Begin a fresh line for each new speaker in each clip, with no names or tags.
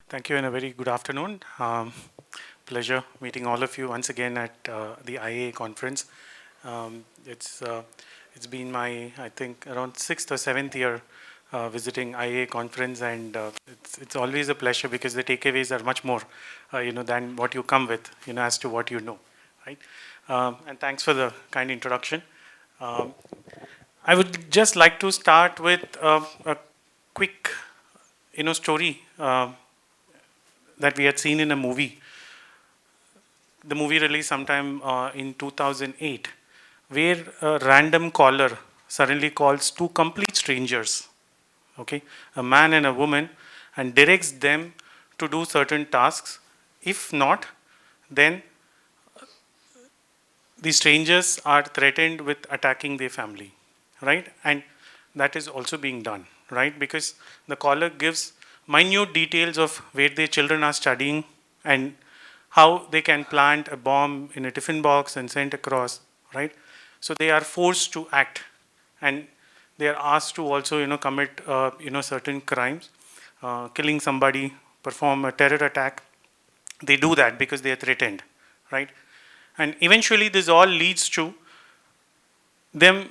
Thank you and a very good afternoon. Pleasure meeting all of you once again at the IIA conference. Um, it's uh, it's been my, I think, around sixth or seventh year visiting IIA conference, and it's always a pleasure because the takeaways are much more than what you come with, as to what you know, right? And thanks for the kind introduction. Um, I would just like to start with a quick story that we had seen in a movie. The movie released sometime in 2008, where a random caller suddenly calls two complete strangers, okay, a man and a woman, and directs them to do certain tasks. If not, then the strangers are threatened with attacking their family, right? And that is also being done, right? Because the caller gives minute details of where their children are studying and how they can plant a bomb in a tiffin box and send across, right? So they are forced to act, and they are asked to also, commit, certain crimes, killing somebody, perform a terror attack. They do that because they are threatened, right? And eventually, this all leads to them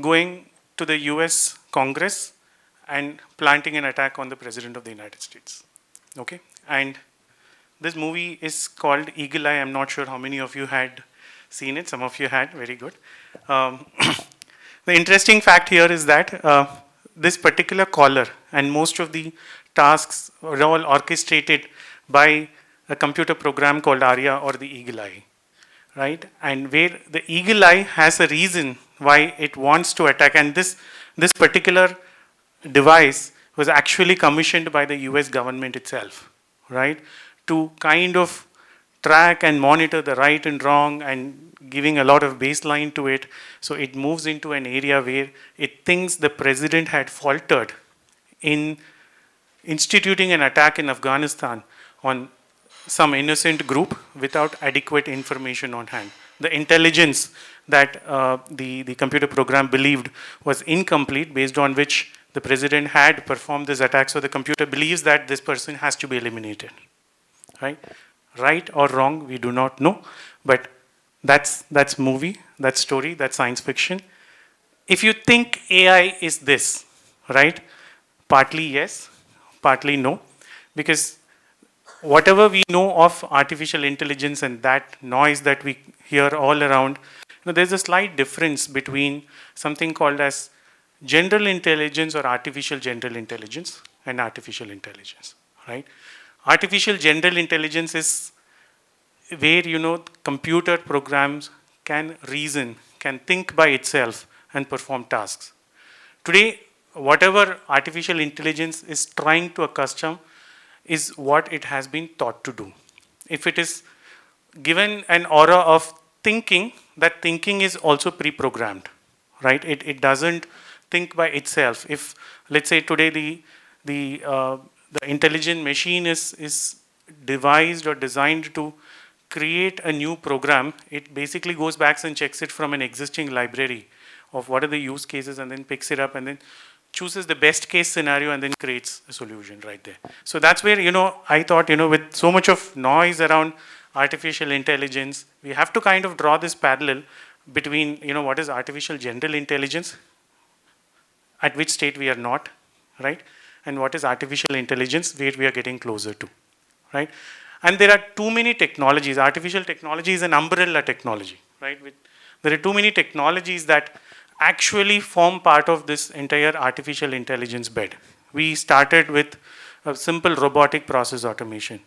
going to the US Congress and planting an attack on the President of the United States. Okay? And this movie is called Eagle Eye. I'm not sure how many of you had seen it. Some of you had. Very good. Um, the interesting fact here is that this particular caller and most of the tasks were all orchestrated by a computer program called ARIA or the Eagle Eye, right? And where the eagle eye has a reason why it wants to attack. And this particular device was actually commissioned by the US government itself, right? To kind of track and monitor the right and wrong and giving a lot of baseline to it. So it moves into an area where it thinks the president had faltered in instituting an attack in Afghanistan on some innocent group without adequate information on hand. The intelligence that the computer program believed was incomplete, based on which the president had performed this attack. So the computer believes that this person has to be eliminated. Right? Right or wrong, we do not know. But that's movie, that's story, that's science fiction. If you think AI is this, right? Partly yes, partly no, because whatever we know of artificial intelligence and that noise that we hear all around, there's a slight difference between something called as general intelligence or artificial general intelligence and artificial intelligence, right? Artificial general intelligence is where computer programs can reason, can think by itself and perform tasks. Today, whatever artificial intelligence is trying to accustom is what it has been taught to do. If it is given an aura of thinking, that thinking is also pre-programmed, right? It doesn't think by itself. If, let's say, today the intelligent machine is devised or designed to create a new program, it basically goes back and checks it from an existing library of what are the use cases, and then picks it up and then chooses the best case scenario and then creates a solution right there. So that's where, I thought, with so much of noise around artificial intelligence, we have to kind of draw this parallel between, what is artificial general intelligence, at which state we are not, right? And what is artificial intelligence, where we are getting closer to, right? And there are too many technologies. Artificial technology is an umbrella technology, right? There are too many technologies that actually form part of this entire artificial intelligence bed. We started with a simple robotic process automation,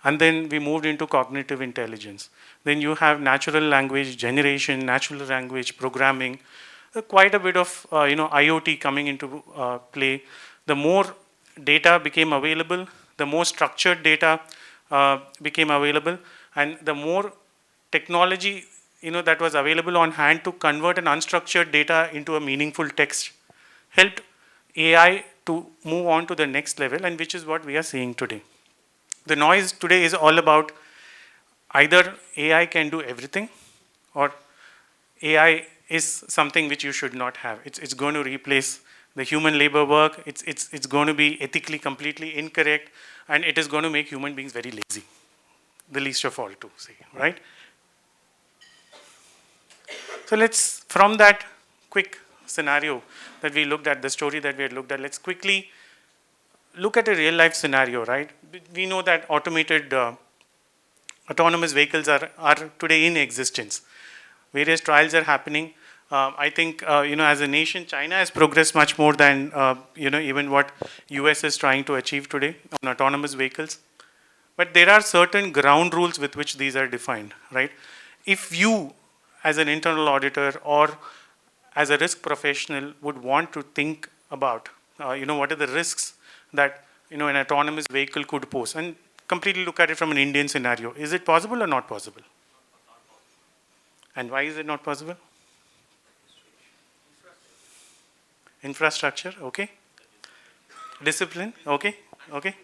and then we moved into cognitive intelligence. Then you have natural language generation, natural language programming, quite a bit of IoT coming into play. The more data became available, the more structured data became available, and the more technology that was available on hand to convert an unstructured data into a meaningful text helped AI to move on to the next level, and which is what we are seeing today. The noise today is all about either AI can do everything, or AI is something which you should not have. It's going to replace the human labor work. It's going to be ethically completely incorrect, and it is going to make human beings very lazy, the least of all to say, right? So let's, from that quick scenario that we looked at, the story that we had looked at, let's quickly look at a real life scenario, right? We know that automated autonomous vehicles are today in existence. Various trials are happening. I think, as a nation, China has progressed much more than, even what US is trying to achieve today on autonomous vehicles. But there are certain ground rules with which these are defined, right? If you, as an internal auditor or as a risk professional, would want to think about, what are the risks that, an autonomous vehicle could pose, and completely look at it from an Indian scenario. Is it possible or not possible? And why is it not possible? Infrastructure, okay. Discipline, okay, okay.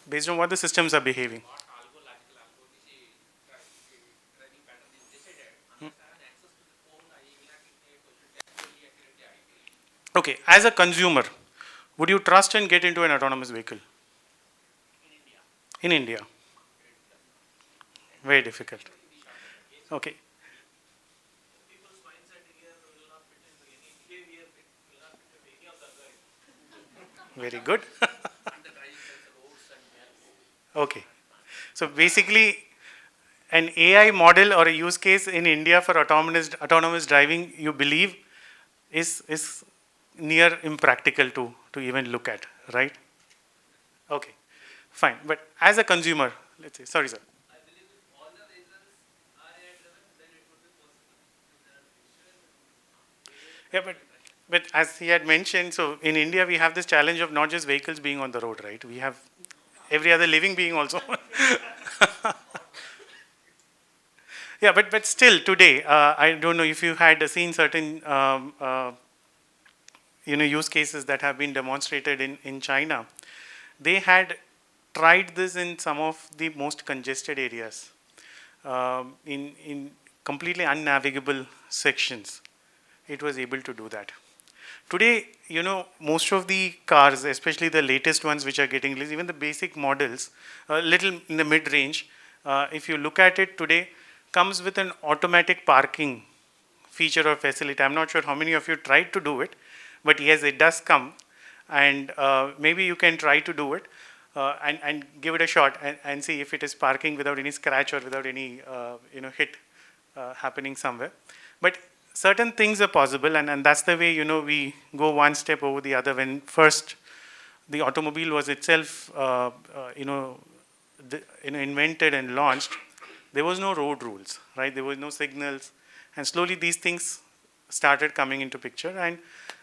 Based on what the systems are behaving. Okay, as a consumer, would you trust and get into an autonomous vehicle? In India? Very difficult. Okay. Very good. Okay. So basically, an AI model or a use case in India for autonomous driving, you believe, is near impractical to even look at, right? Okay, fine. But as a consumer, let's say, sorry, sir. Yeah, but as he had mentioned, so in India we have this challenge of not just vehicles being on the road, right? We have every other living being also. Yeah, but still today, I don't know if you had seen certain use cases that have been demonstrated in China. They had tried this in some of the most congested areas, in completely unnavigable sections. It was able to do that. Today, most of the cars, especially the latest ones which are getting released, even the basic models, a little in the mid-range, if you look at it today, comes with an automatic parking feature or facility. I'm not sure how many of you tried to do it, but yes, it does come. And maybe you can try to do it and give it a shot and see if it is parking without any scratch or without any hit happening somewhere. But certain things are possible, and that's the way we go one step over the other. When first the automobile was itself invented and launched, there was no road rules, right? There was no signals, and slowly these things started coming into picture.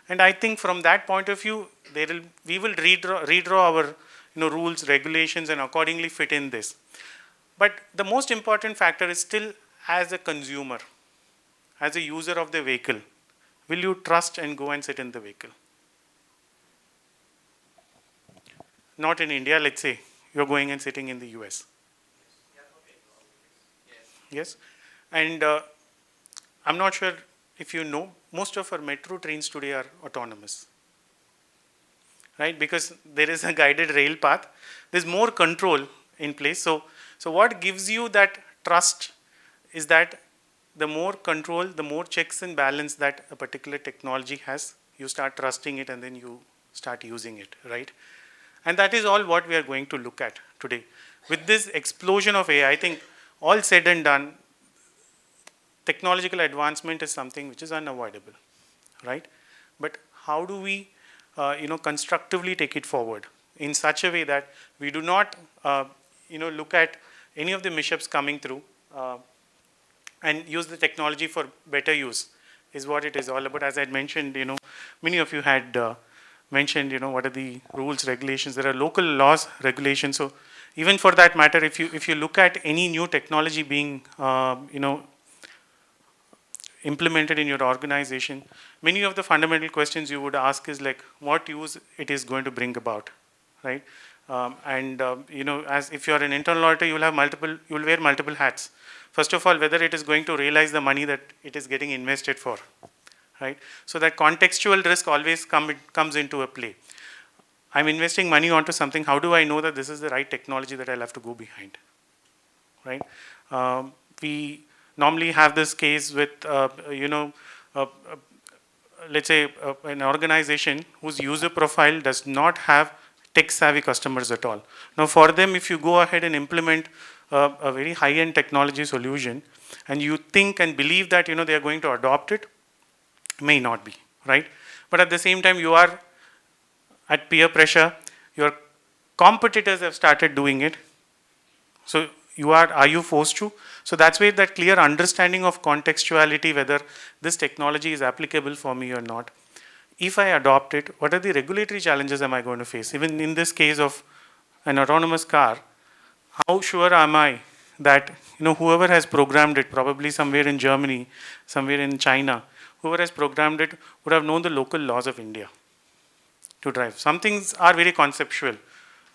And I think from that point of view, we will redraw our rules, regulations, and accordingly fit in this. But the most important factor is still, as a consumer, as a user of the vehicle, will you trust and go and sit in the vehicle? Not in India, let's say you're going and sitting in the US. Yes. And I'm not sure if you know, most of our metro trains today are autonomous, right? Because there is a guided rail path. There's more control in place. So what gives you that trust is that the more control, the more checks and balance that a particular technology has, you start trusting it and then you start using it, right? And that is all what we are going to look at today. With this explosion of AI, I think all said and done, technological advancement is something which is unavoidable, right? But how do we, constructively take it forward in such a way that we do not, look at any of the mishaps coming through and use the technology for better use, is what it is all about. As I had mentioned, many of you had mentioned, what are the rules, regulations. There are local laws, regulations. So even for that matter, if you look at any new technology being, implemented in your organization, many of the fundamental questions you would ask is like, what use it is going to bring about, right? As if you're an internal auditor, you'll wear multiple hats. First of all, whether it is going to realize the money that it is getting invested for, right? So that contextual risk always comes into a play. I'm investing money onto something. How do I know that this is the right technology that I'll have to go behind, right? We normally have this case with, uh, let's say an organization whose user profile does not have tech savvy customers at all. Now for them, if you go ahead and implement a very high end technology solution and you think and believe that they are going to adopt it, may not be, right? But at the same time, you are at peer pressure, your competitors have started doing it. So are you forced to? So that's where that clear understanding of contextuality, whether this technology is applicable for me or not. If I adopt it, what are the regulatory challenges am I going to face? Even in this case of an autonomous car, how sure am I that whoever has programmed it, probably somewhere in Germany, somewhere in China, whoever has programmed it would have known the local laws of India to drive. Some things are very conceptual.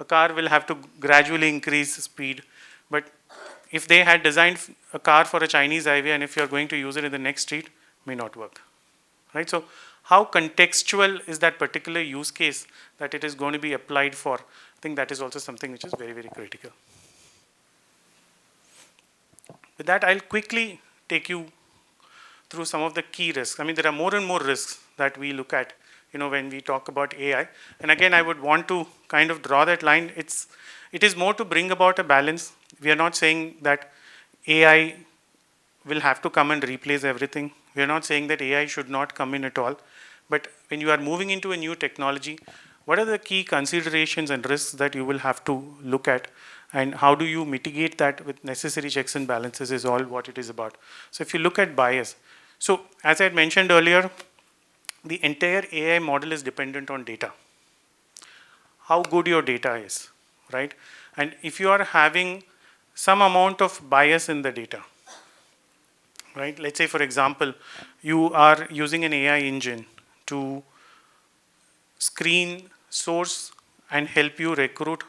A car will have to gradually increase speed, but if they had designed a car for a Chinese highway and if you're going to use it in the next street, may not work, right? So how contextual is that particular use case that it is going to be applied for? I think that is also something which is very, very critical. With that, I'll quickly take you through some of the key risks. I mean, there are more and more risks that we look at, when we talk about AI. And again, I would want to kind of draw that line. It is more to bring about a balance. We are not saying that AI will have to come and replace everything. We are not saying that AI should not come in at all. But when you are moving into a new technology, what are the key considerations and risks that you will have to look at? And how do you mitigate that with necessary checks and balances is all what it is about. So if you look at bias, so as I had mentioned earlier, the entire AI model is dependent on data. How good your data is, right? And if you are having some amount of bias in the data, right? Let's say, for example, you are using an AI engine to screen, source, and help you recruit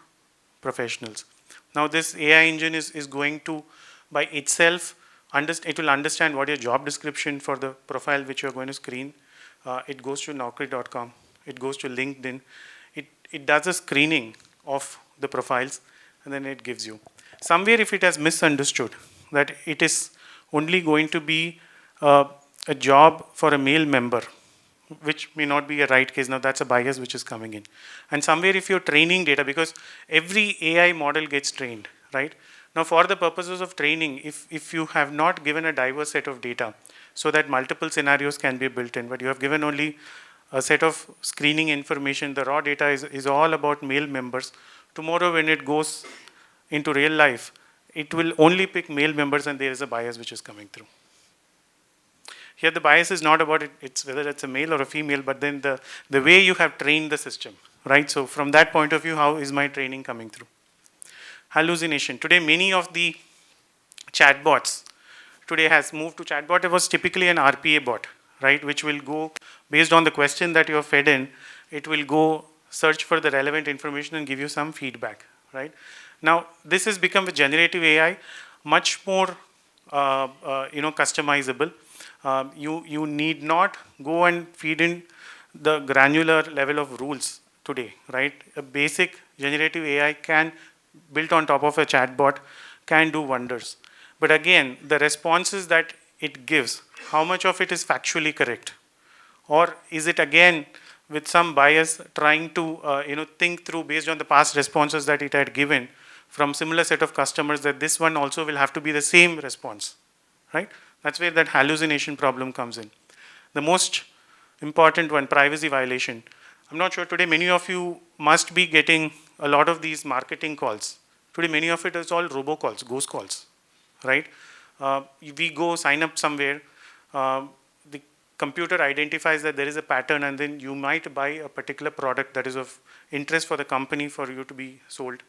professionals. Now, this AI engine is going to, by itself, it will understand what your job description for the profile which you're going to screen. It goes to Naukri.com. It goes to LinkedIn. It does a screening of the profiles, and then it gives you. Somewhere, if it has misunderstood that it is only going to be a job for a male member, which may not be a right case. Now that's a bias which is coming in. And somewhere if you're training data, because every AI model gets trained, right? Now for the purposes of training, if you have not given a diverse set of data so that multiple scenarios can be built in, but you have given only a set of screening information, the raw data is all about male members. Tomorrow when it goes into real life, it will only pick male members and there is a bias which is coming through. Here the bias is not about it's whether it's a male or a female, but then the way you have trained the system, right? So from that point of view, how is my training coming through? Hallucination. Today, many of the chatbots today has moved to chatbot. It was typically an RPA bot, right? Which will go based on the question that you are fed in, it will go search for the relevant information and give you some feedback, right? Now, this has become with generative AI much more, customizable. You need not go and feed in the granular level of rules today, right? A basic generative AI can, built on top of a chatbot, can do wonders. But again, the responses that it gives, how much of it is factually correct? Or is it again with some bias trying to think through based on the past responses that it had given from similar set of customers that this one also will have to be the same response, right? That's where that hallucination problem comes in. The most important one, privacy violation. I'm not sure today many of you must be getting a lot of these marketing calls. Today many of it is all robocalls, ghost calls, right? We go sign up somewhere, the computer identifies that there is a pattern and then you might buy a particular product that is of interest for the company for you to be sold.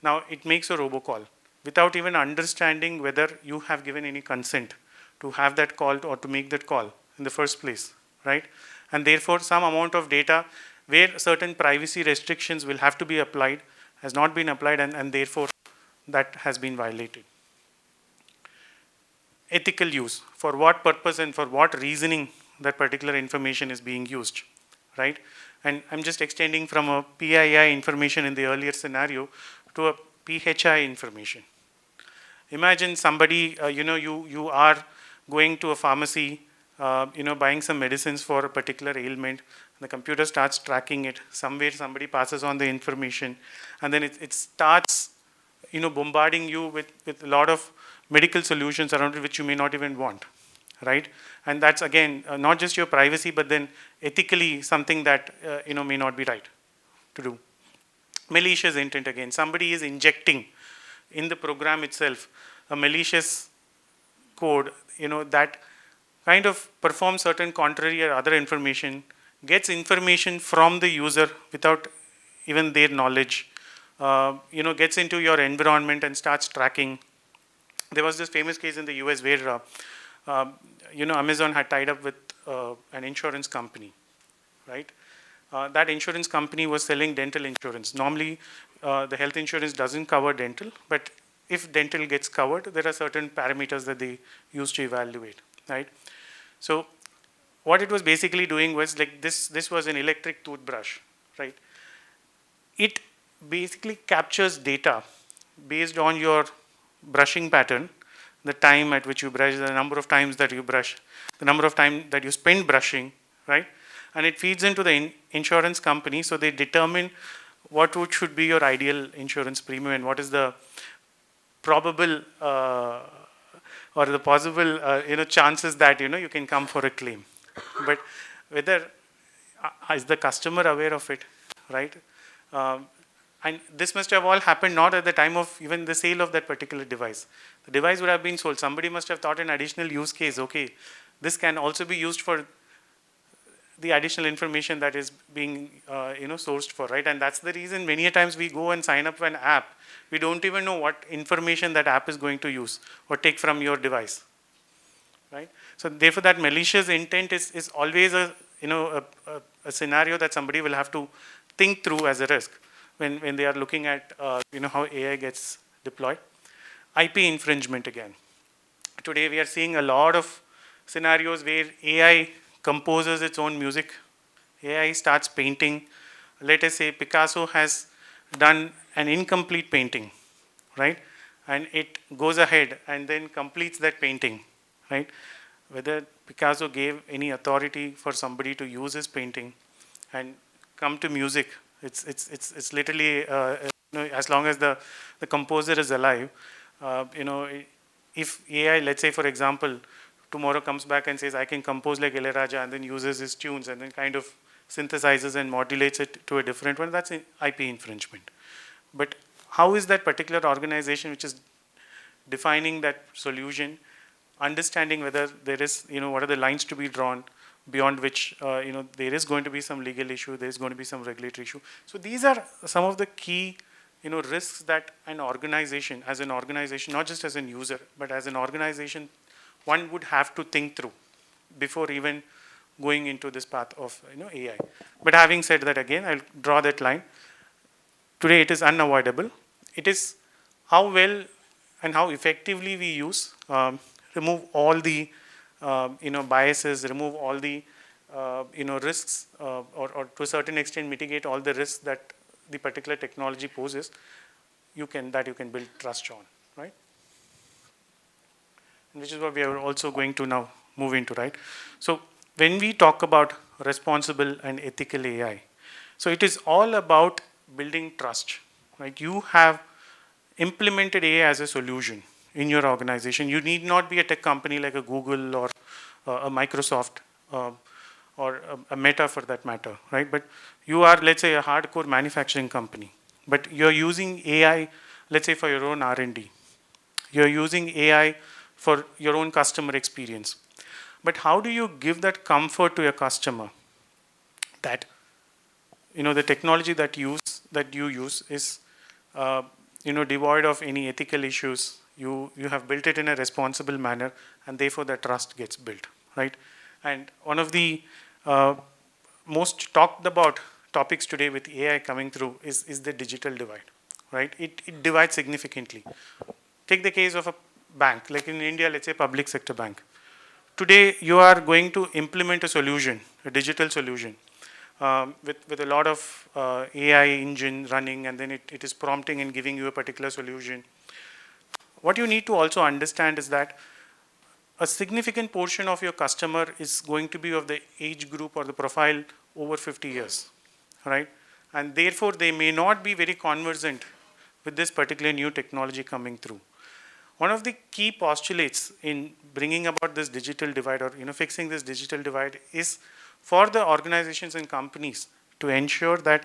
Now it makes a robocall without even understanding whether you have given any consent to have that call or to make that call in the first place, right? And therefore some amount of data where certain privacy restrictions will have to be applied has not been applied and therefore that has been violated. ethical use, for what purpose and for what reasoning that particular information is being used, right? And I'm just extending from a PII information in the earlier scenario to a PHI information. Imagine somebody, you are going to a pharmacy, buying some medicines for a particular ailment. The computer starts tracking it. Somewhere somebody passes on the information, and then it starts, bombarding you with a lot of medical solutions around it, which you may not even want, right? And that's again not just your privacy, but then ethically something that may not be right to do. Malicious intent again. Somebody is injecting in the program itself a malicious code, that kind of performs certain contrary or other information, gets information from the user without even their knowledge, gets into your environment and starts tracking. There was this famous case in the US where, Amazon had tied up with an insurance company, right? That insurance company was selling dental insurance. Normally, the health insurance doesn't cover dental, but if dental gets covered, there are certain parameters that they use to evaluate, right? So what it was basically doing was like this was an electric toothbrush, right? It basically captures data based on your brushing pattern, the time at which you brush, the number of times that you brush, the number of time that you spend brushing, right? And it feeds into the insurance company, so they determine what should be your ideal insurance premium and what is the probable or the possible chances that you can come for a claim. But whether is the customer aware of it, right? And this must have all happened not at the time of even the sale of that particular device. The device would have been sold. Somebody must have thought an additional use case. Okay, this can also be used for the additional information that is being sourced for, right? And that's the reason many a times we go and sign up for an app. We don't even know what information that app is going to use or take from your device, right? So therefore, that malicious intent is always a scenario that somebody will have to think through as a risk when they are looking at how AI gets deployed. IP infringement again. Today we are seeing a lot of scenarios where AI composes its own music. AI starts painting. Let us say Picasso has done an incomplete painting, right? And it goes ahead and then completes that painting, right? Whether Picasso gave any authority for somebody to use his painting and come to music, it's literally as long as the composer is alive, if AI, let's say for example, tomorrow comes back and says I can compose like Ilayaraja and then uses his tunes and then kind of synthesizes and modulates it to a different one, that's IP infringement. But how is that particular organization which is defining that solution, understanding whether there is, what are the lines to be drawn beyond which, there is going to be some legal issue, there is going to be some regulatory issue. So these are some of the key, risks that an organization, as an organization, not just as an user, but as an organization, one would have to think through before even going into this path of, AI. But having said that, again, I'll draw that line. Today it is unavoidable. It is how well and how effectively we use, remove all the biases, remove all the risks, or to a certain extent mitigate all the risks that the particular technology poses. You can build trust on, right? And which is what we are also going to now move into, right? So when we talk about responsible and ethical AI, so it is all about building trust, right? You have implemented AI as a solution in your organization. You need not be a tech company like a Google or a Microsoft or a Meta for that matter, right? But you are, let's say, a hardcore manufacturing company, but you're using AI, let's say, for your own R&D. You're using AI for your own customer experience. But how do you give that comfort to your customer that the technology that you use is devoid of any ethical issues? You have built it in a responsible manner, and therefore the trust gets built, right? And one of the most talked about topics today with AI coming through is the digital divide, right? It divides significantly. Take the case of a bank, like in India, let's say public sector bank. Today, you are going to implement a solution, a digital solution, with a lot of AI engine running, and then it is prompting and giving you a particular solution. What you need to also understand is that a significant portion of your customer is going to be of the age group or the profile over 50 years, right? And therefore, they may not be very conversant with this particular new technology coming through. One of the key postulates in bringing about this digital divide, or fixing this digital divide, is for the organizations and companies to ensure that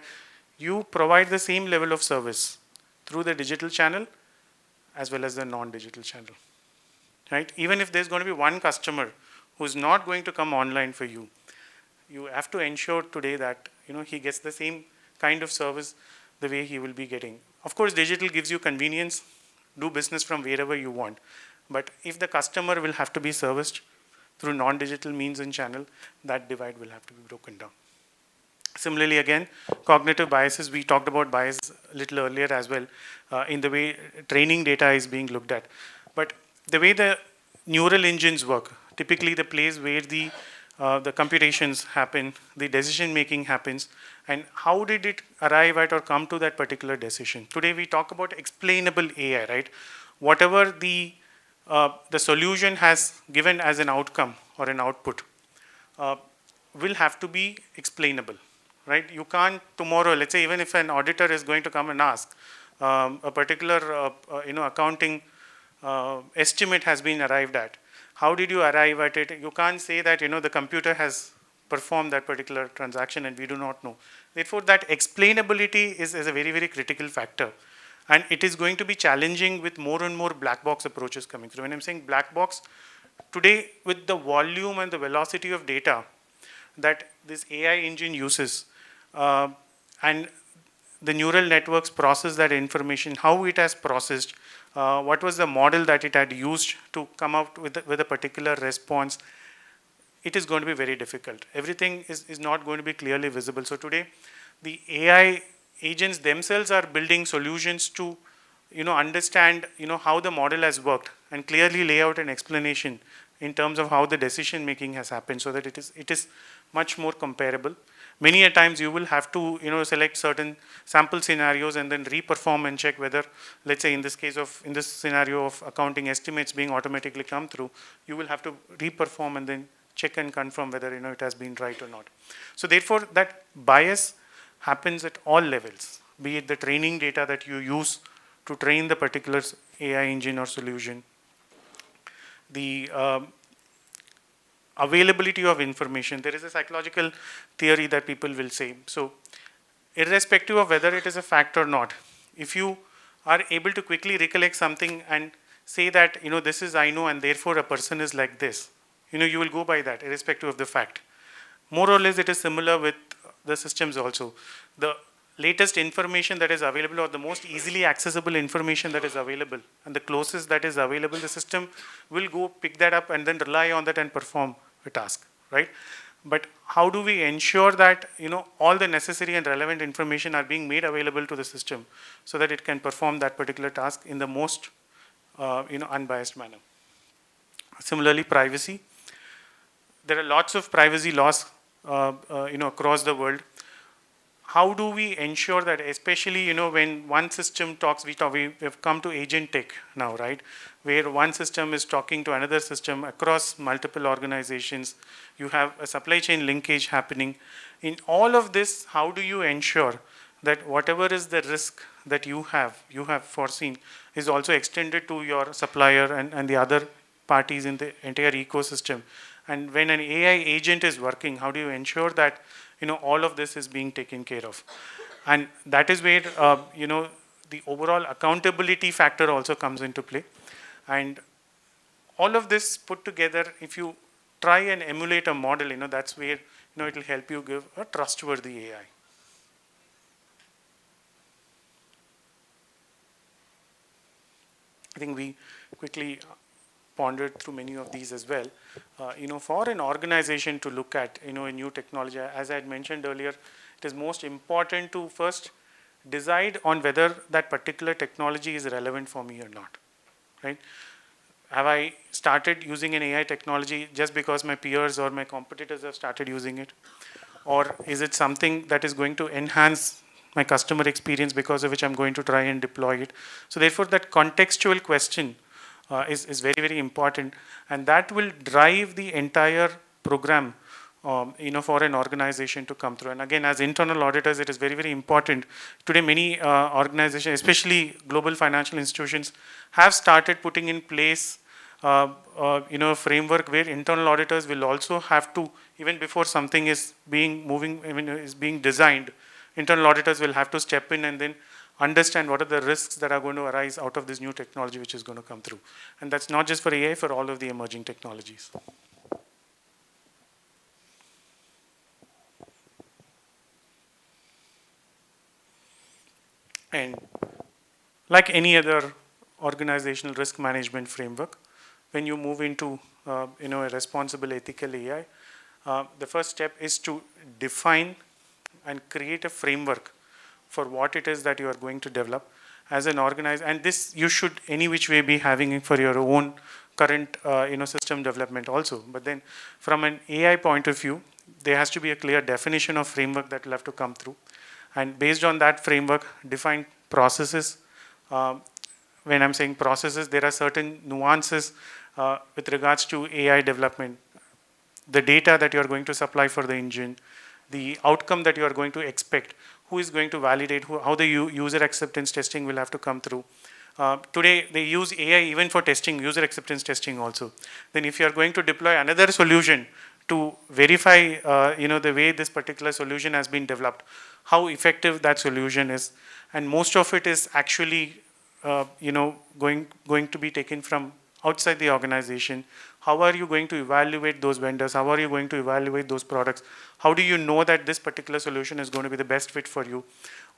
you provide the same level of service through the digital channel as well as the non-digital channel, right? Even if there's going to be one customer who's not going to come online for you, you have to ensure today that he gets the same kind of service the way he will be getting. Of course, digital gives you convenience, do business from wherever you want. But if the customer will have to be serviced through non-digital means and channel, that divide will have to be broken down. Similarly, again, cognitive biases, we talked about bias a little earlier as well, in the way training data is being looked at. But the way the neural engines work, typically the place where the computations happen, the decision making happens, and how did it arrive at or come to that particular decision. Today we talk about explainable AI, right? Whatever the solution has given as an outcome or an output will have to be explainable, right? You can't tomorrow, let's say, even if an auditor is going to come and ask a particular accounting estimate has been arrived at. How did you arrive at it? You can't say that the computer has performed that particular transaction and we do not know. Therefore, that explainability is a very, very critical factor. And it is going to be challenging with more and more black box approaches coming through. When I'm saying black box, today with the volume and the velocity of data that this AI engine uses, and the neural networks process that information, how it has processed, what was the model that it had used to come out with a particular response, it is going to be very difficult. Everything is not going to be clearly visible. So today, the AI agents themselves are building solutions to understand how the model has worked and clearly lay out an explanation in terms of how the decision making has happened, so that it is much more comparable. Many a times you will have to select certain sample scenarios and then reperform and check whether, let's say in this scenario of accounting estimates being automatically come through, you will have to reperform and then check and confirm whether it has been right or not. So therefore, that bias happens at all levels, be it the training data that you use to train the particular AI engine or solution, the availability of information. There is a psychological theory that people will say. So irrespective of whether it is a fact or not, if you are able to quickly recollect something and say that, this is I know and therefore a person is like this, you will go by that irrespective of the fact. More or less it is similar with the systems also. The latest information that is available, or the most easily accessible information that is available and the closest that is available, the system will go pick that up and then rely on that and perform a task, right? But how do we ensure that all the necessary and relevant information are being made available to the system so that it can perform that particular task in the most unbiased manner? Similarly, privacy. There are lots of privacy laws across the world. How do we ensure that, especially when one system talks, we have come to agent tech now, right? Where one system is talking to another system across multiple organizations. You have a supply chain linkage happening. In all of this, how do you ensure that whatever is the risk that you have foreseen is also extended to your supplier and the other parties in the entire ecosystem? And when an AI agent is working, how do you ensure that all of this is being taken care of? And that is where the overall accountability factor also comes into play. And all of this put together, if you try and emulate a model, that's where it will help you give a trustworthy AI. I think we quickly pondered through many of these as well. For an organization to look at a new technology, as I had mentioned earlier, it is most important to first decide on whether that particular technology is relevant for me or not, right? have I started using an AI technology just because my peers or my competitors have started using it? Or is it something that is going to enhance my customer experience because of which I'm going to try and deploy it? So therefore, that contextual question is very, very important, and that will drive the entire program for an organization to come through. And again, as internal auditors, it is very, very important. Today, many organizations, especially global financial institutions, have started putting in place framework where internal auditors will also have to, even before something is being designed, internal auditors will have to step in and then understand what are the risks that are going to arise out of this new technology which is going to come through. And that's not just for AI, for all of the emerging technologies. And like any other organizational risk management framework, when you move into a responsible ethical AI, the first step is to define and create a framework for what it is that you are going to develop as an organized. And this you should any which way be having it for your own current system development also. But then from an AI point of view, there has to be a clear definition of framework that will have to come through. And based on that framework, define processes. When I'm saying processes, there are certain nuances with regards to AI development. The data that you're going to supply for the engine, the outcome that you are going to expect, who is going to validate, how the user acceptance testing will have to come through. Today, they use AI even for testing, user acceptance testing also. Then if you are going to deploy another solution to verify the way this particular solution has been developed, how effective that solution is, and most of it is actually going to be taken from outside the organization. How are you going to evaluate those vendors? How are you going to evaluate those products? How do you know that this particular solution is going to be the best fit for you?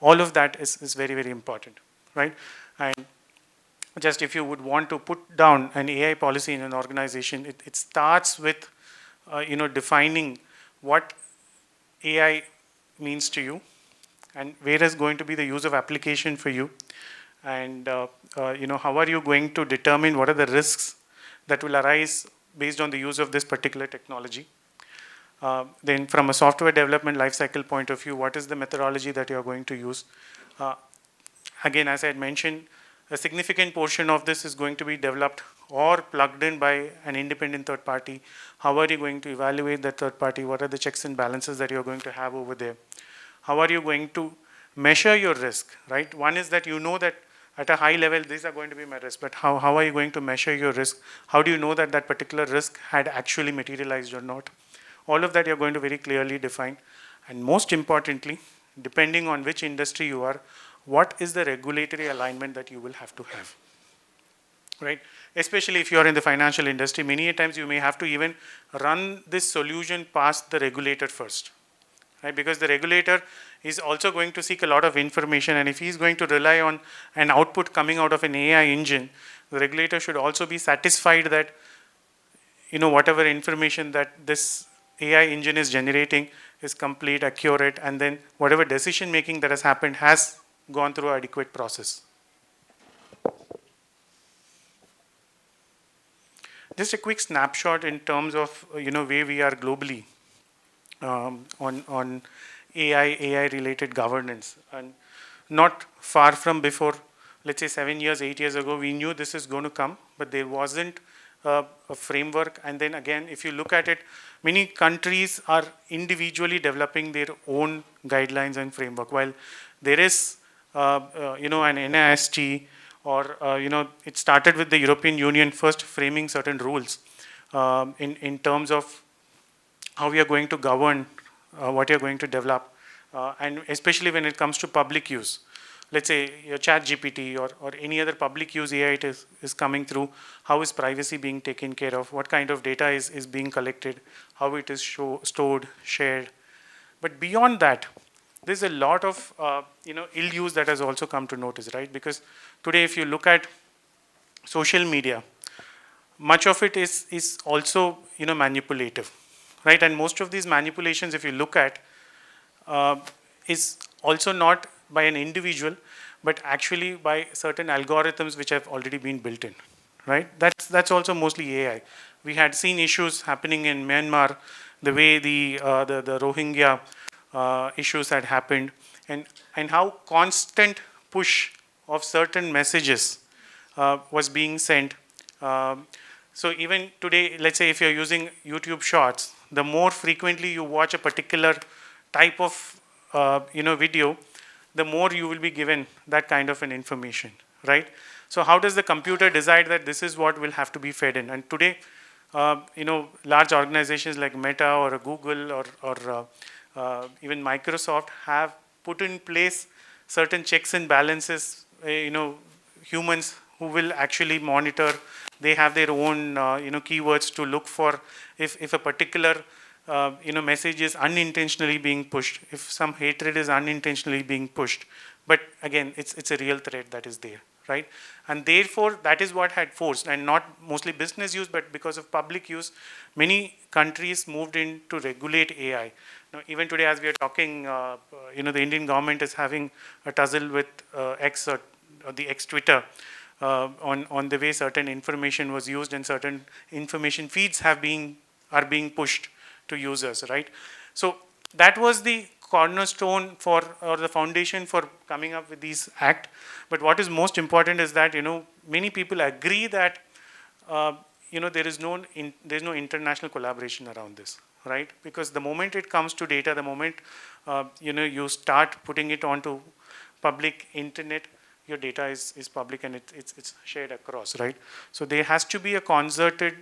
All of that is very, very important, right? And just if you would want to put down an AI policy in an organization, it starts with defining what AI means to you and where is going to be the use of application for you, and how are you going to determine what are the risks that will arise based on the use of this particular technology. Then from a software development lifecycle point of view, what is the methodology that you are going to use? Again, as I had mentioned, a significant portion of this is going to be developed or plugged in by an independent third party. How are you going to evaluate that third party? What are the checks and balances that you're going to have over there? How are you going to measure your risk, right? One is that you know that at a high level, these are going to be my risks, but how are you going to measure your risk? How do you know that that particular risk had actually materialized or not? All of that you're going to very clearly define. And most importantly, depending on which industry you are, what is the regulatory alignment that you will have to have, right? Especially if you're in the financial industry, many times you may have to even run this solution past the regulator first, right? Because the regulator is also going to seek a lot of information, and if he's going to rely on an output coming out of an AI engine, the regulator should also be satisfied that whatever information that this AI engine is generating is complete, accurate, and then whatever decision making that has happened has gone through adequate process. Just a quick snapshot in terms of where we are globally on AI related governance. And not far from before, let's say 7 years, 8 years ago, we knew this is going to come, but there wasn't a framework. And then again, if you look at it, many countries are individually developing their own guidelines and framework. While there is an NIST, or it started with the European Union first framing certain rules in terms of how we are going to govern what you're going to develop, and especially when it comes to public use. Let's say your chat GPT or any other public use AI is coming through, how is privacy being taken care of, what kind of data is being collected, how it is stored, shared. But beyond that, there's a lot of ill use that has also come to notice, right? Because today if you look at social media, much of it is also manipulative, right? And most of these manipulations, if you look at, is also not by an individual, but actually by certain algorithms which have already been built in, right? That's also mostly AI. We had seen issues happening in Myanmar, the way the Rohingya issues had happened, and how constant push of certain messages was being sent. Um, so even today, let's say if you're using YouTube Shorts, the more frequently you watch a particular type of video, the more you will be given that kind of an information, right? So how does the computer decide that this is what will have to be fed in? And today, large organizations like Meta or Google or even Microsoft have put in place certain checks and balances. Humans who will actually monitor. They have their own keywords to look for if a particular message is unintentionally being pushed, if some hatred is unintentionally being pushed. But again, it's a real threat that is there, right? And therefore, that is what had forced, and not mostly business use, but because of public use, many countries moved in to regulate AI. Now, even today, as we are talking, the Indian government is having a tussle with X or the X Twitter on the way certain information was used and certain information feeds are being pushed to users, right? So that was the cornerstone for, or the foundation for coming up with these act. But what is most important is that many people agree that uh, there's no international collaboration around this, right? Because the moment it comes to data, the moment you start putting it onto public internet, your data is public and it's shared across, right? So there has to be a concerted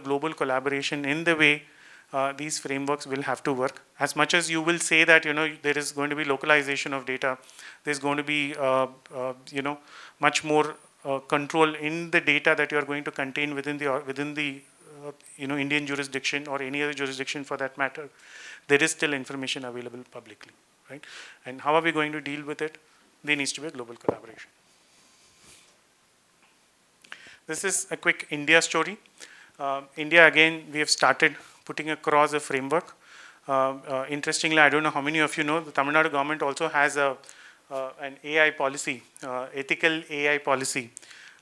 global collaboration in the way these frameworks will have to work. As much as you will say that there is going to be localization of data, there's going to be much more control in the data that you are going to contain within the Indian jurisdiction or any other jurisdiction for that matter. There is still information available publicly, right? And how are we going to deal with it? There needs to be a global collaboration. This is a quick India story. India, again, we have started putting across a framework. Interestingly, I don't know how many of you know, the Tamil Nadu government also has an AI policy, ethical AI policy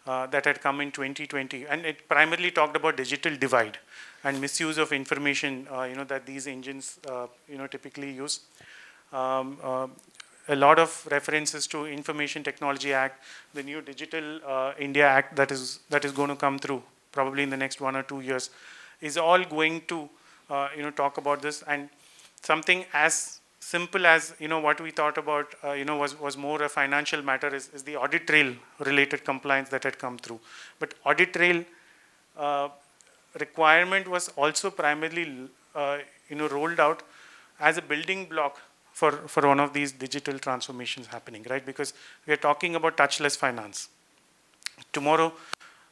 that had come in 2020. And it primarily talked about digital divide and misuse of information that these engines typically use. A lot of references to Information Technology Act, the new Digital India Act that is going to come through probably in the next 1 or 2 years, is all going to talk about this. And something as simple as what we thought about was more a financial matter is the audit trail related compliance that had come through. But audit trail requirement was also primarily rolled out as a building block for one of these digital transformations happening, right? Because we are talking about touchless finance. Tomorrow,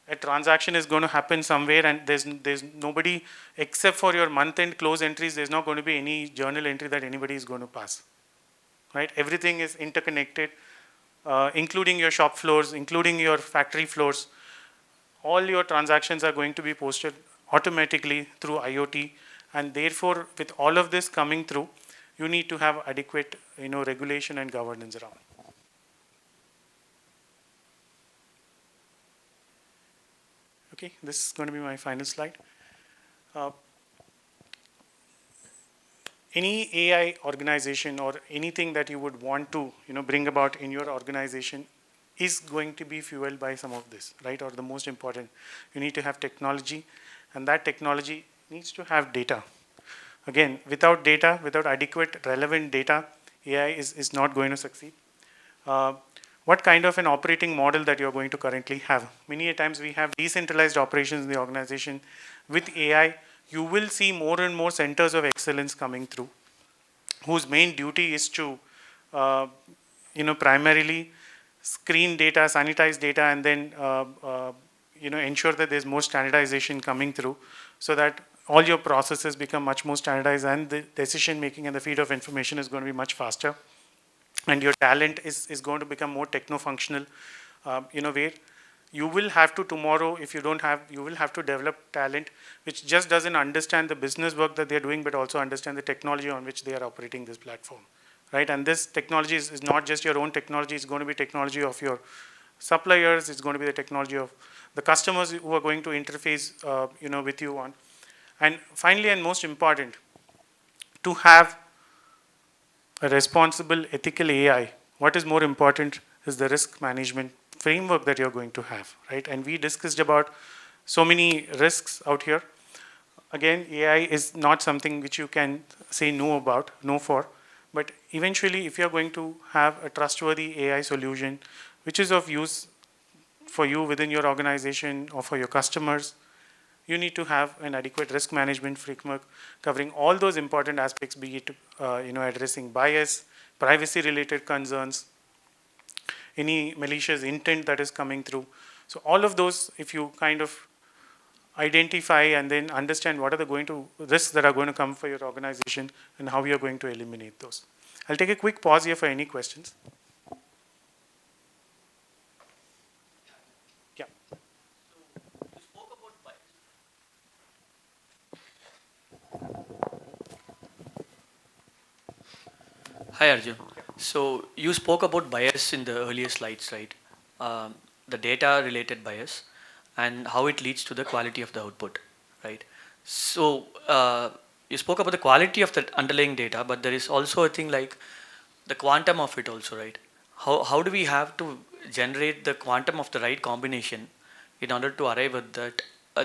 a transaction is going to happen somewhere, and there's nobody except for your month-end close entries. There's not going to be any journal entry that anybody is going to pass, right? Everything is interconnected, including your shop floors, including your factory floors. All your transactions are going to be posted automatically through IoT, and therefore, with all of this coming through, you need to have adequate regulation and governance around. Okay, this is going to be my final slide. Any AI organization or anything that you would want to bring about in your organization is going to be fueled by some of this, right? Or the most important, you need to have technology, and that technology needs to have data. Again, without data, without adequate relevant data, AI is not going to succeed. What kind of an operating model that you're going to currently have? Many times we have decentralized operations in the organization. With AI, you will see more and more centers of excellence coming through, whose main duty is to, primarily screen data, sanitize data, and then, ensure that there's more standardization coming through, so that all your processes become much more standardized, and the decision making and the feed of information is going to be much faster. And your talent is going to become more techno-functional, where you will have to tomorrow, if you don't have, you will have to develop talent which just doesn't understand the business work that they're doing, but also understand the technology on which they are operating this platform, right? And this technology is not just your own technology, it's going to be technology of your suppliers, it's going to be the technology of the customers who are going to interface, with you on. And finally, and most important, to have a responsible, ethical AI, what is more important is the risk management framework that you're going to have, right? And we discussed about so many risks out here. Again, AI is not something which you can say no for, but eventually, if you're going to have a trustworthy AI solution, which is of use for you within your organization or for your customers, you need to have an adequate risk management framework covering all those important aspects, be it addressing bias, privacy related concerns, any malicious intent that is coming through. So all of those, if you kind of identify and then understand what are the risks that are going to come for your organization and how you're going to eliminate those. I'll take a quick pause here for any questions. Yeah.
Hi Arjun. So you spoke about bias in the earlier slides, right? The data related bias and how it leads to the quality of the output, right? So you spoke about the quality of the underlying data, but there is also a thing like the quantum of it also, right? How do we have to generate the quantum of the right combination in order to arrive at that?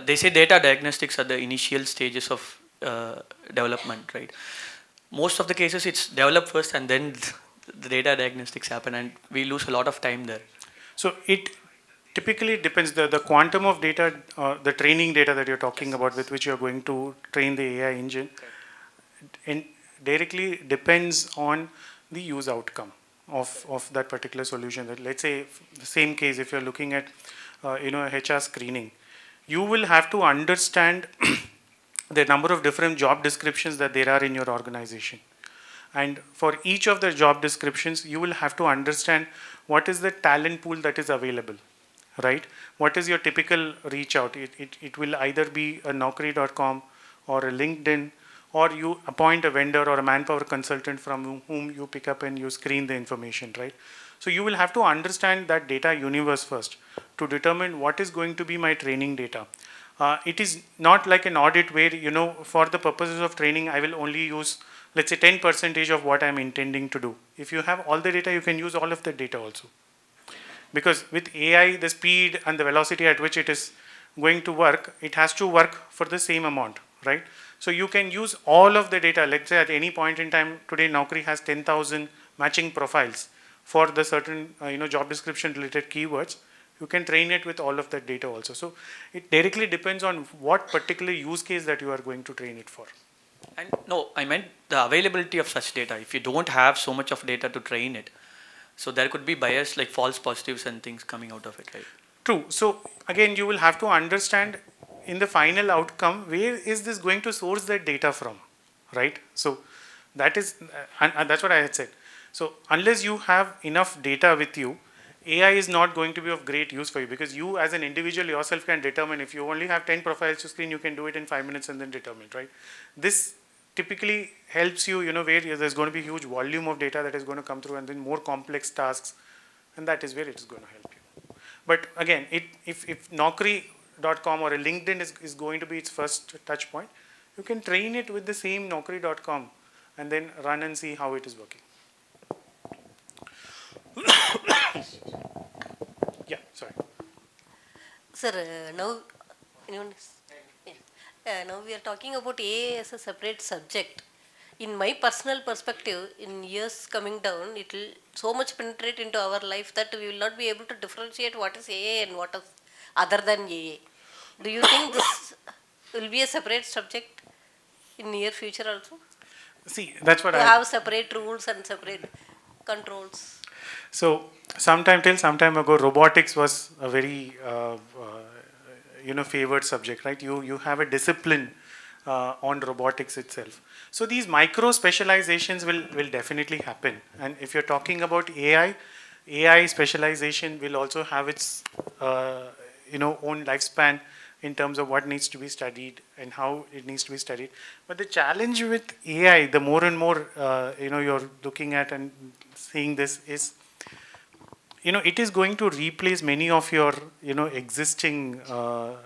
They say data diagnostics are the initial stages of development, right? Most of the cases it's developed first and then the data diagnostics happen and we lose a lot of time there.
So it typically depends, the quantum of data, the training data that you're talking about with which you're going to train the AI engine, and directly depends on the use outcome of that particular solution. That, let's say the same case, if you're looking at HR screening, you will have to understand the number of different job descriptions that there are in your organization. And for each of the job descriptions, you will have to understand what is the talent pool that is available, right? What is your typical reach out? It will either be a Naukri.com or a LinkedIn, or you appoint a vendor or a manpower consultant from whom you pick up and you screen the information, right? So you will have to understand that data universe first to determine what is going to be my training data. It is not like an audit where, for the purposes of training, I will only use, let's say, 10% of what I'm intending to do. If you have all the data, you can use all of the data also. Because with AI, the speed and the velocity at which it is going to work, it has to work for the same amount, right? So you can use all of the data. Let's say at any point in time, today Naukri has 10,000 matching profiles for the certain job description related keywords. You can train it with all of that data also. So it directly depends on what particular use case that you are going to train it for.
And no, I meant the availability of such data. If you don't have so much of data to train it, so there could be bias like false positives and things coming out of it, right?
True. So again, you will have to understand in the final outcome, where is this going to source that data from, right? So that is, and that's what I had said. So unless you have enough data with you, AI is not going to be of great use for you, because you as an individual yourself can determine. If you only have 10 profiles to screen, you can do it in 5 minutes and then determine, right? This typically helps you, where there's going to be huge volume of data that is going to come through and then more complex tasks, and that is where it is going to help you. But again, if Naukri.com or a LinkedIn is going to be its first touch point, you can train it with the same Naukri.com and then run and see how it is working. Yeah, sorry.
Sir, now we are talking about AI as a separate subject. In my personal perspective, in years coming down, it will so much penetrate into our life that we will not be able to differentiate what is AI and what is other than AI. Do you think this will be a separate subject in near future also?
See, that's what
To
I.
have separate rules and separate controls.
So, till some time ago, robotics was a very favored subject, right? You have a discipline on robotics itself. So these micro specializations will definitely happen. And if you're talking about AI specialization will also have its own lifespan in terms of what needs to be studied and how it needs to be studied. But the challenge with AI, the more and more you're looking at and seeing this, is it is going to replace many of your, existing,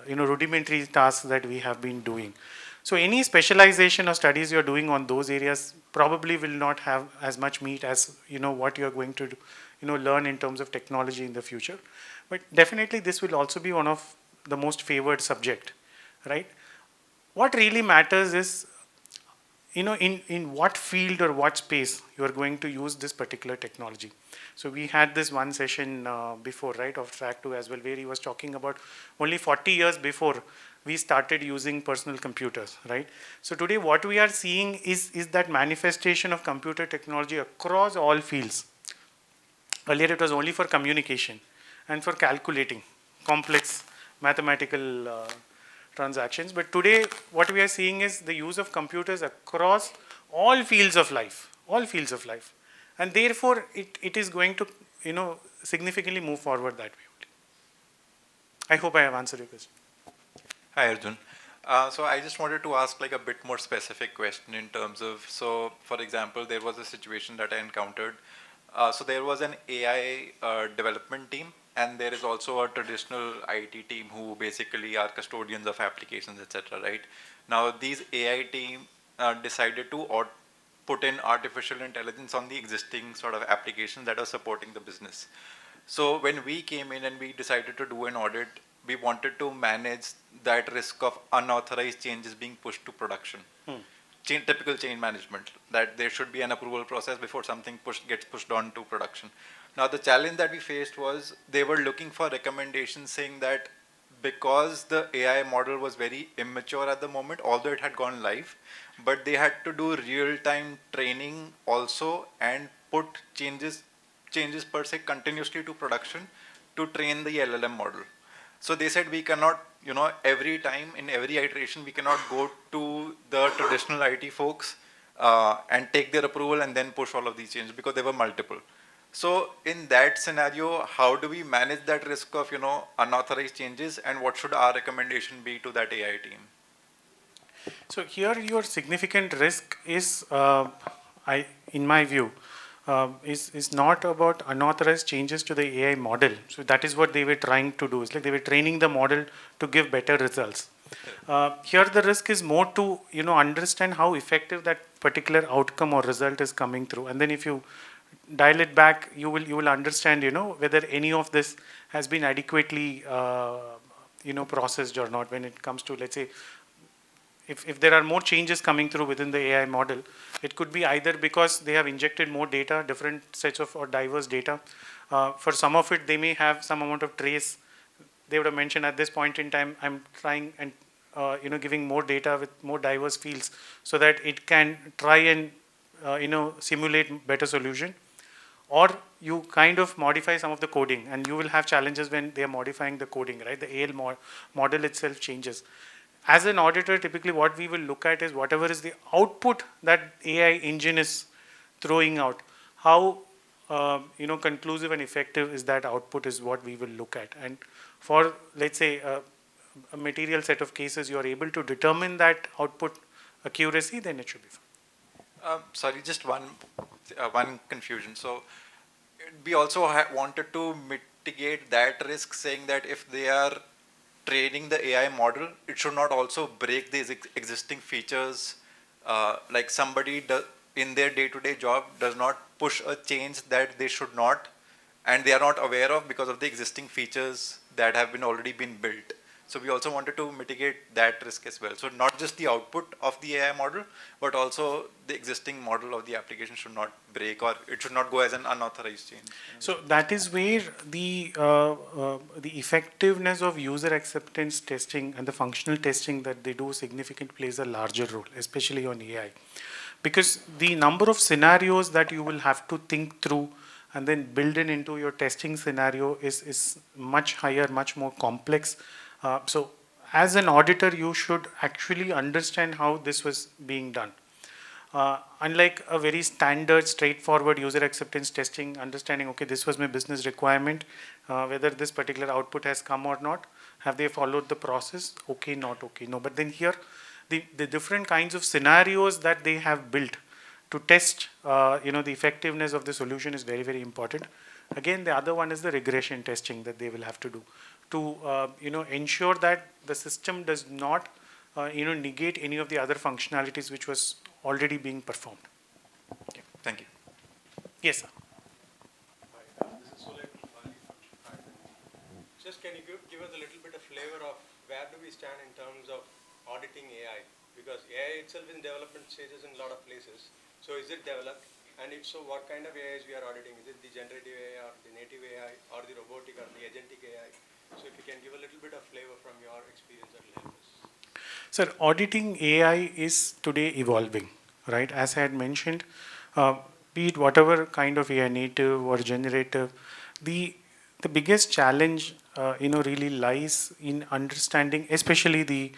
rudimentary tasks that we have been doing. So any specialization or studies you're doing on those areas probably will not have as much meat as, what you're going to, learn in terms of technology in the future. But definitely this will also be one of the most favored subject, right? What really matters is, in what field or what space you are going to use this particular technology. So we had this one session before, right, of track 2 as well, where he was talking about only 40 years before we started using personal computers, right? So today what we are seeing is that manifestation of computer technology across all fields. Earlier it was only for communication and for calculating complex mathematical transactions. But today what we are seeing is the use of computers across all fields of life, all fields of life. And therefore it is going to, significantly move forward that way only. I hope I have answered your question.
Hi, Arjun. So I just wanted to ask like a bit more specific question in terms of, so for example, there was a situation that I encountered. So there was an AI development team, and there is also a traditional IT team who basically are custodians of applications, etc. Right? Now these AI team decided to put in artificial intelligence on the existing sort of applications that are supporting the business. So when we came in and we decided to do an audit, we wanted to manage that risk of unauthorized changes being pushed to production. Typical change management, that there should be an approval process before something gets pushed on to production. Now the challenge that we faced was they were looking for recommendations saying that because the AI model was very immature at the moment, although it had gone live, but they had to do real-time training also and put changes per se continuously to production to train the LLM model. So they said we cannot, every time in every iteration, we cannot go to the traditional IT folks and take their approval and then push all of these changes because there were multiple. So in that scenario, how do we manage that risk of, unauthorized changes, and what should our recommendation be to that AI team?
So here your significant risk is, in my view, is not about unauthorized changes to the AI model. So that is what they were trying to do. It's like they were training the model to give better results. Here the risk is more to, understand how effective that particular outcome or result is coming through. And then if you dial it back, you will understand, whether any of this has been adequately, processed or not when it comes to, let's say, if there are more changes coming through within the AI model, it could be either because they have injected more data, different sets of or diverse data. For some of it, they may have some amount of trace. They would have mentioned at this point in time, I'm trying and giving more data with more diverse fields so that it can try and simulate better solution. Or you kind of modify some of the coding, and you will have challenges when they are modifying the coding, right? The AI model itself changes. As an auditor, typically what we will look at is whatever is the output that AI engine is throwing out, how conclusive and effective is that output is what we will look at. And for, let's say, a material set of cases, you are able to determine that output accuracy, then it should be fine.
Sorry, just one confusion. So we also wanted to mitigate that risk, saying that if they are training the AI model, it should not also break these existing features. Like somebody in their day-to-day job does not push a change that they should not, and they are not aware of because of the existing features that have already been built. So we also wanted to mitigate that risk as well. So not just the output of the AI model, but also the existing model of the application should not break, or it should not go as an unauthorized change.
So that is where the effectiveness of user acceptance testing and the functional testing that they do significantly plays a larger role, especially on AI. Because the number of scenarios that you will have to think through and then build it into your testing scenario is much higher, much more complex. So as an auditor, you should actually understand how this was being done. Unlike a very standard, straightforward user acceptance testing, understanding, okay, this was my business requirement, whether this particular output has come or not, have they followed the process, okay, not okay, no. But then here, the different kinds of scenarios that they have built to test, the effectiveness of the solution is very, very important. Again, the other one is the regression testing that they will have to do to, ensure that the system does not, negate any of the other functionalities which was already being performed.
Okay, thank you.
Yes, sir.
Just can you give us a little bit of flavor of where do we stand in terms of auditing AI? Because AI itself is in development stages in a lot of places. So is it developed? And if so, what kind of AIs we are auditing? Is it the generative AI or the native AI or the robotic or the agentic AI? So if you can give a little bit of flavor from your experience, that will help us.
Sir, auditing AI is today evolving, right? As I had mentioned, be it whatever kind of AI, native or generative, the the biggest challenge, really lies in understanding, especially the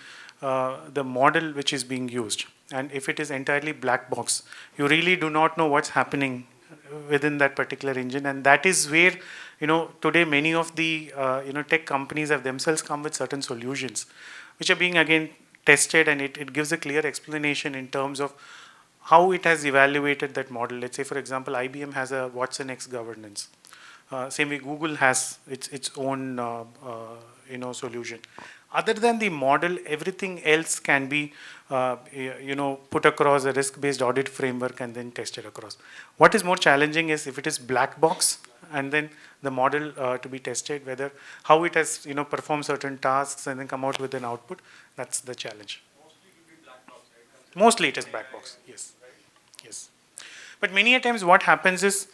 model which is being used. And if it is entirely black box, you really do not know what's happening within that particular engine, and that is where, today many of the tech companies have themselves come with certain solutions which are being again tested, and it gives a clear explanation in terms of how it has evaluated that model. Let's say, for example, IBM has a Watson X governance. Same way Google has its own solution. Other than the model, everything else can be put across a risk-based audit framework and then tested across. What is more challenging is if it is black box and then the model to be tested, whether how it has performed certain tasks and then come out with an output. That's the challenge.
Mostly it will be black box, right?
Mostly it is black box. Yes. Yes. But many a times what happens is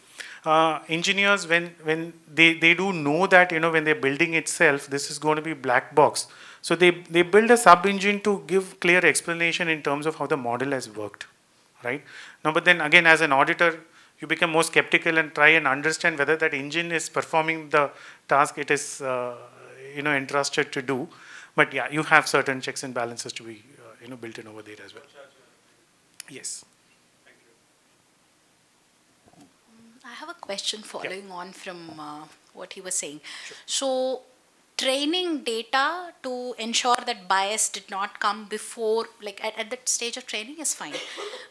engineers, when they do know that, when they're building itself, this is going to be black box. So they build a sub engine to give clear explanation in terms of how the model has worked, right? Now, but then again, as an auditor, you become more skeptical and try and understand whether that engine is performing the task it is, entrusted to do. But yeah, you have certain checks and balances to be, built in over there as well. Yes.
I have a question following on from what he was saying. So, training data to ensure that bias did not come before, like at that stage of training is fine.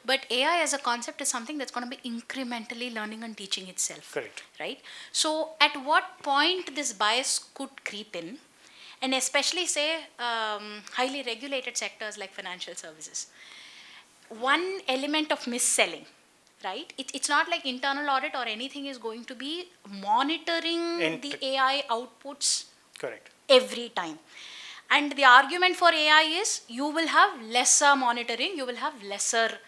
But AI as a concept is something that's going to be incrementally learning and teaching itself.
Correct.
Right? So, at what point this bias could creep in, and especially say highly regulated sectors like financial services. One element of mis-selling, right? It's not like internal audit or anything is going to be monitoring the AI outputs.
Correct.
Every time. And the argument for AI is you will have lesser monitoring, you will have lesser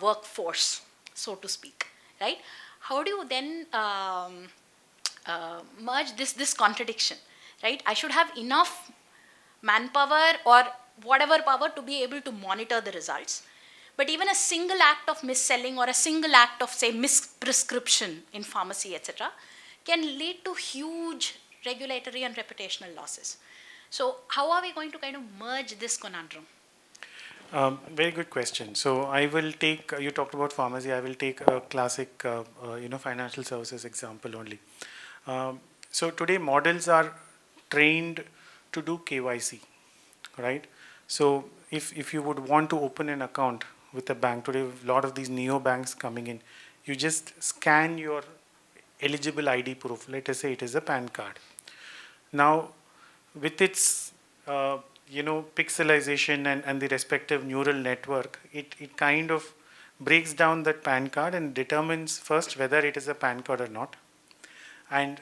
workforce, so to speak, right? How do you then merge this contradiction, right? I should have enough manpower or whatever power to be able to monitor the results. But even a single act of mis-selling or a single act of, say, misprescription in pharmacy, etc., can lead to huge regulatory and reputational losses. So how are we going to kind of merge this conundrum?
Very good question. So I will take, you talked about pharmacy, I will take a classic, financial services example only. So today models are trained to do KYC, right? So if you would want to open an account with a bank today, a lot of these neo banks coming in, you just scan your eligible ID proof. Let us say it is a PAN card. Now, with its pixelization and the respective neural network, it kind of breaks down that PAN card and determines first whether it is a PAN card or not, and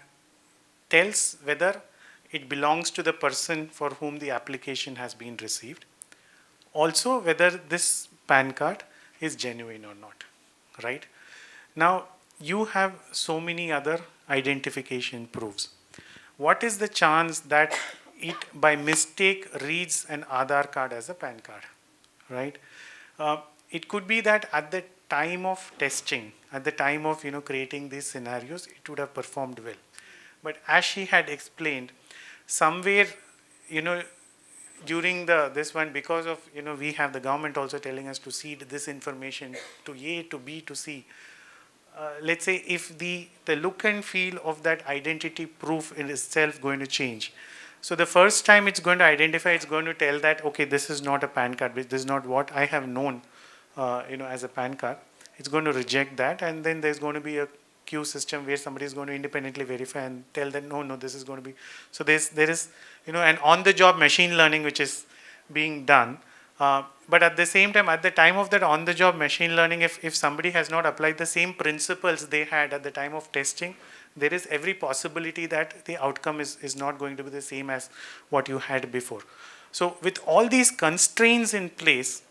tells whether it belongs to the person for whom the application has been received. Also, whether this PAN card is genuine or not, right? Now, you have so many other identification proofs. What is the chance that it by mistake reads an Aadhaar card as a PAN card, right? It could be that at the time of testing, at the time of creating these scenarios, it would have performed well. But as she had explained, somewhere during this one, because of we have the government also telling us to seed this information to A, to B, to C. Let's say if the look and feel of that identity proof in itself going to change. So the first time it's going to identify, it's going to tell that, okay, this is not a PAN card, this is not what I have known, as a PAN card. it's going to reject that, and then there's going to be a queue system where somebody is going to independently verify and tell them, no, this is going to be. So there is, an on-the-job machine learning which is being done. But at the same time, at the time of that on-the-job machine learning, if somebody has not applied the same principles they had at the time of testing, there is every possibility that the outcome is not going to be the same as what you had before. So with all these constraints in place,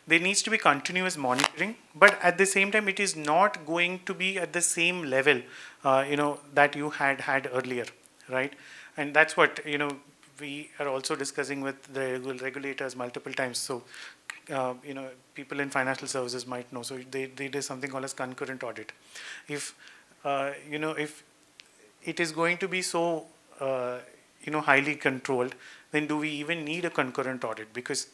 there needs to be continuous monitoring, but at the same time, it is not going to be at the same level, that you had earlier, right? And that's what, we are also discussing with the regulators multiple times. So, people in financial services might know. So they do something called as concurrent audit. If, if it is going to be so, highly controlled, then do we even need a concurrent audit? Because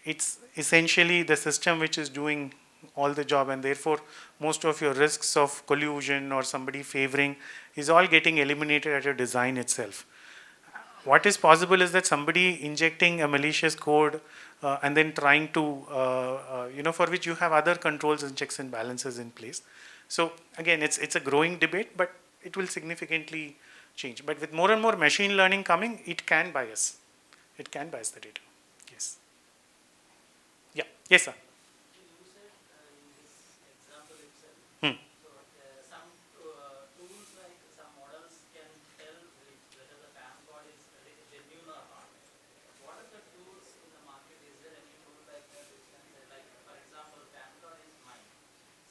it's essentially the system which is doing all the job, and therefore most of your risks of collusion or somebody favoring is all getting eliminated at your design itself. What is possible is that somebody injecting a malicious code and then trying to, for which you have other controls and checks and balances in place. So again, it's a growing debate, but it will significantly change. But with more and more machine learning coming, it can bias. It can bias the data. Yes. Yeah. Yes, sir.
You said in this example itself,
Hmm.
so some tools like some models can tell whether the PAN card is genuine or not. What are the tools in the market? Is there any tool like that which can say, like, for example, PAN card is mine.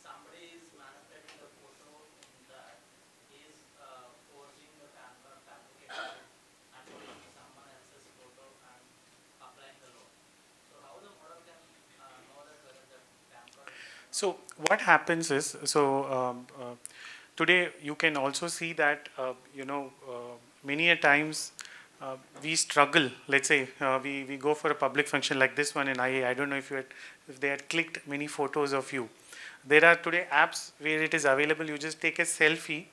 Somebody is manipulating the photo in that is forging the PAN card application and putting someone else's photo and applying the loan. So how the model can know that whether the PAN card is
So what happens is, today you can also see that, many a times we struggle. Let's say we go for a public function like this one in IIA. I don't know if they had clicked many photos of you. There are today apps where it is available. You just take a selfie,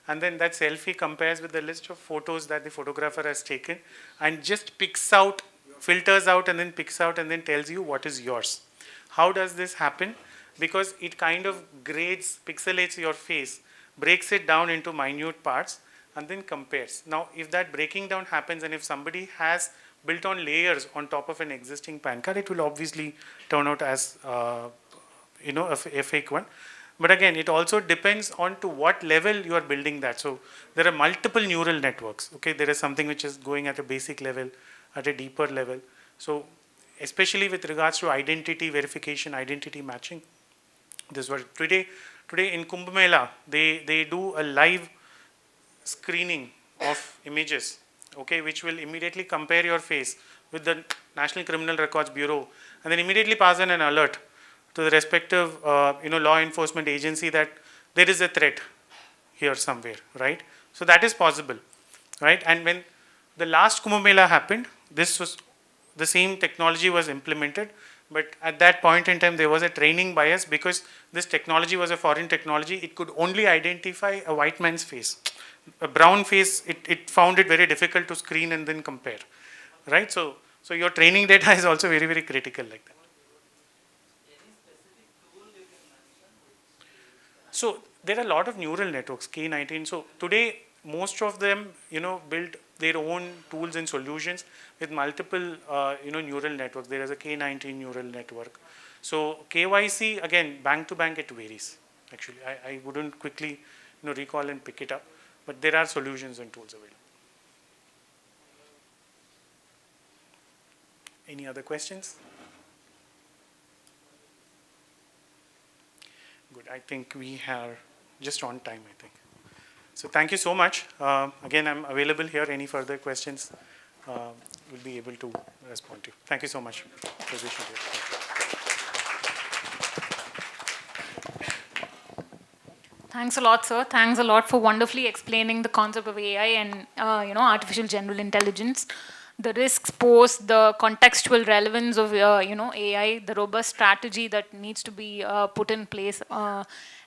and then that selfie compares with the list of photos that the photographer has taken, and just picks out, filters out, and then picks out, and then tells you what is yours. How does this happen? Because it kind of grades, pixelates your face, breaks it down into minute parts, and then compares. Now, if that breaking down happens, and if somebody has built on layers on top of an existing PAN card, it will obviously turn out as a fake one. But again, it also depends on to what level you are building that. So there are multiple neural networks. Okay, there is something which is going at a basic level, at a deeper level. So especially with regards to identity verification, identity matching, this was today in Kumbh Mela, they do a live screening of images, okay, which will immediately compare your face with the National Criminal Records Bureau, and then immediately pass on an alert to the respective law enforcement agency that there is a threat here somewhere, right? So that is possible, right? And when the last Kumbh Mela happened, this was the same technology was implemented, but at that point in time there was a training bias because this technology was a foreign technology. It could only identify a white man's face. A brown face, it found it very difficult to screen and then compare, right? So your training data is also very, very critical like that. So there are a lot of neural networks, K19. So today, most of them, build their own tools and solutions with multiple, neural networks. There is a K19 neural network. So KYC, again, bank to bank, it varies. Actually, I wouldn't quickly, recall and pick it up, but there are solutions and tools available. Any other questions? Good. I think we are just on time, I think. So thank you so much. Again, I'm available here. Any further questions, we'll be able to respond to. Thank you so much.
Thanks a lot, sir. Thanks a lot for wonderfully explaining the concept of AI and artificial general intelligence, the risks posed, the contextual relevance of AI, the robust strategy that needs to be put in place,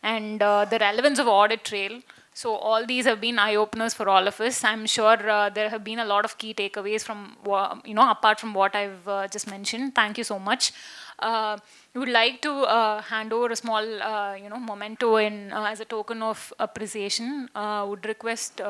and the relevance of audit trail.
So all these have been eye-openers for all of us. I'm sure there have been a lot of key takeaways from, apart from what I've just mentioned. Thank you so much. We would like to hand over a small, memento in as a token of appreciation. Would request